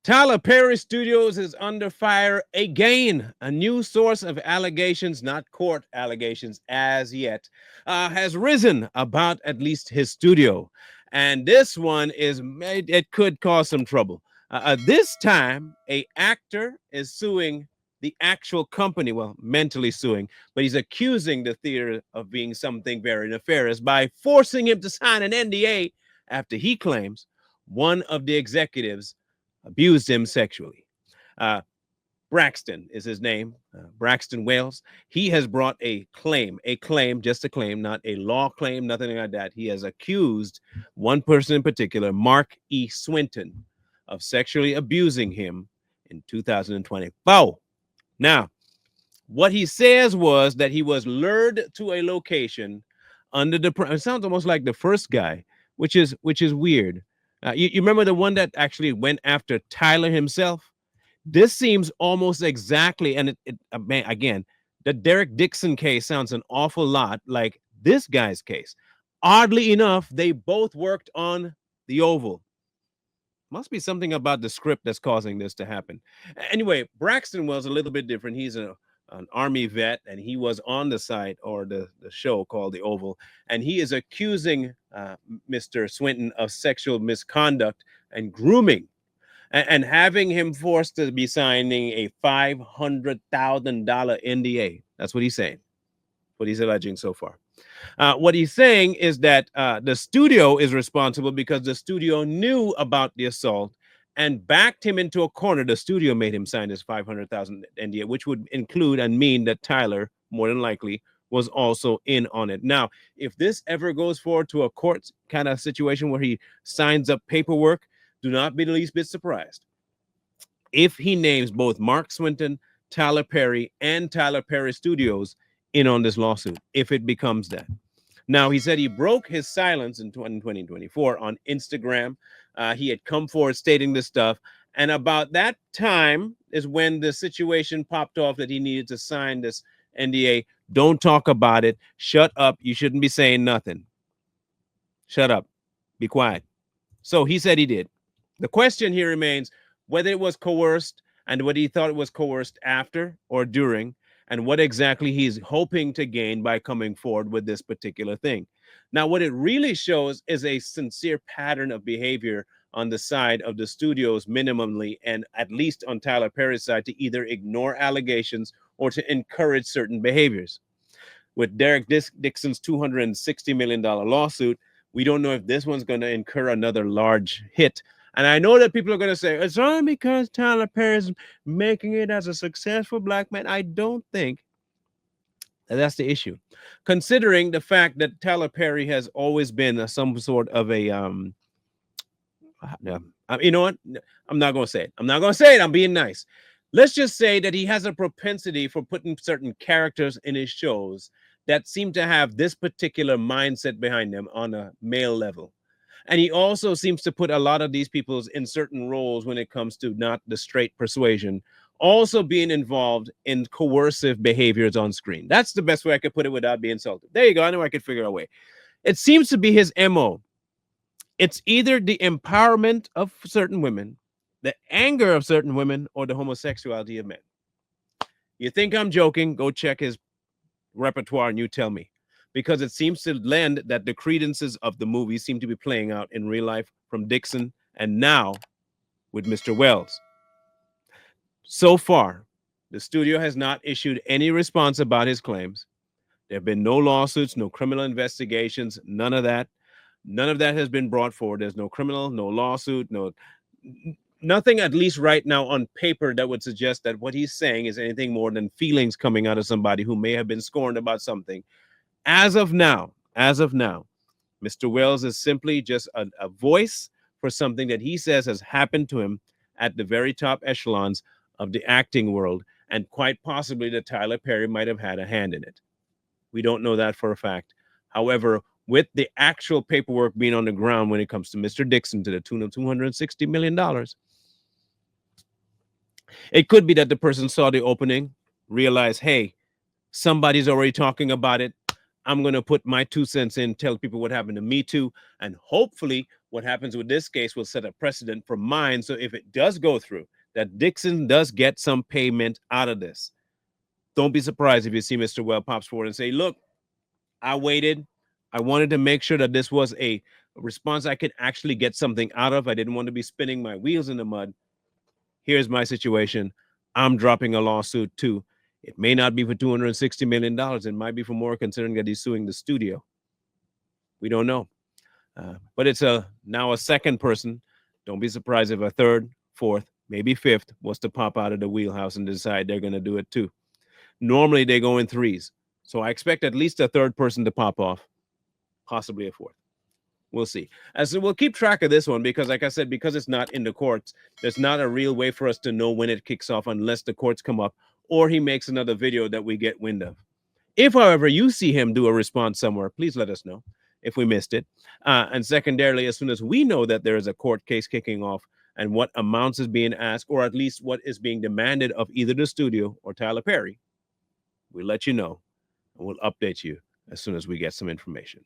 Tyler Perry Studios is under fire again. A new source of allegations, not court allegations as yet, has risen about at least his studio. And this one is made, it could cause some trouble. This time, a actor is suing the actual company, well, mentally suing, but he's accusing the theater of being something very nefarious by forcing him to sign an NDA after he claims one of the executives abused him sexually. Uh, Braxton is his name, Braxton Wells. He has brought a claim, just a claim, not a law claim, nothing like that. He has accused one person in particular, Mark E. Swinton, of sexually abusing him in 2024. Now, what he says was that he was lured to a location under the. It sounds almost like the first guy, which is weird. You remember the one that actually went after Tyler himself? This seems almost exactly, and man, again, the Derek Dixon case sounds an awful lot like this guy's case. Oddly enough, they both worked on the Oval. Must be something about the script that's causing this to happen. Anyway, Braxton was a little bit different. He's an Army vet, and he was on the site or the show called The Oval, and he is accusing Mr. Swinton of sexual misconduct and grooming, and having him forced to be signing a $500,000 NDA. That's what he's saying, what he's alleging so far. What he's saying is that the studio is responsible because the studio knew about the assault and backed him into a corner. The studio made him sign this 500,000 NDA, which would include and mean that Tyler, more than likely, was also in on it. Now, if this ever goes forward to a court kind of situation where he signs up paperwork, do not be the least bit surprised if he names both Mark Swinton, Tyler Perry, and Tyler Perry Studios in on this lawsuit, if it becomes that. Now, he said he broke his silence in 2024 on Instagram. He had come forward stating this stuff. And about that time is when the situation popped off that he needed to sign this NDA. Don't talk about it. Shut up. You shouldn't be saying nothing. Shut up. Be quiet. So he said he did. The question here remains whether it was coerced and whether he thought it was coerced after or during, and what exactly he's hoping to gain by coming forward with this particular thing. Now, what it really shows is a sincere pattern of behavior on the side of the studios, minimally, and at least on Tyler Perry's side, to either ignore allegations or to encourage certain behaviors. With Derek Dixon's $260 million lawsuit, we don't know if this one's going to incur another large hit. And I know that people are going to say, it's only because Tyler Perry is making it as a successful black man. I don't think that's the issue. Considering the fact that Tyler Perry has always been some sort of a, you know what? I'm not going to say it. I'm not going to say it. I'm being nice. Let's just say that he has a propensity for putting certain characters in his shows that seem to have this particular mindset behind them on a male level. And he also seems to put a lot of these people in certain roles when it comes to not the straight persuasion, also being involved in coercive behaviors on screen. That's the best way I could put it without being insulted. There you go. I know I could figure out a way. It seems to be his MO. It's either the empowerment of certain women, the anger of certain women, or the homosexuality of men. You think I'm joking? Go check his repertoire and you tell me. Because it seems to lend that the credences of the movie seem to be playing out in real life from Dixon and now with Mr. Wells. So far, the studio has not issued any response about his claims. There have been no lawsuits, no criminal investigations, none of that. None of that has been brought forward. There's no criminal, no lawsuit, nothing, at least right now on paper, that would suggest that what he's saying is anything more than feelings coming out of somebody who may have been scorned about something. As of now, Mr. Wells is simply just a voice for something that he says has happened to him at the very top echelons of the acting world, and quite possibly that Tyler Perry might have had a hand in it. We don't know that for a fact. However, with the actual paperwork being on the ground when it comes to Mr. Dixon to the tune of $260 million, it could be that the person saw the opening, realized, hey, somebody's already talking about it. I'm going to put my 2 cents in, tell people what happened to me too. And hopefully What happens with this case will set a precedent for mine. So if it does go through, that Dixon does get some payment out of this, don't be surprised if you see Mr. Well pops forward and say, look, I waited. I wanted to make sure that this was a response I could actually get something out of. I didn't want to be spinning my wheels in the mud. Here's my situation. I'm dropping a lawsuit too. It may not be for $260 million. It might be for more, considering that he's suing the studio. We don't know. But it's now a second person. Don't be surprised if a third, fourth, maybe fifth was to pop out of the wheelhouse and decide they're going to do it too. Normally they go in threes. So I expect at least a third person to pop off, possibly a fourth. We'll see. So we'll keep track of this one because, like I said, because it's not in the courts, there's not a real way for us to know when it kicks off unless the courts come up or he makes another video that we get wind of. If, however, you see him do a response somewhere, please let us know if we missed it. And secondarily, as soon as we know that there is a court case kicking off and what amounts is being asked, or at least what is being demanded of either the studio or Tyler Perry, we'll let you know and we'll update you as soon as we get some information.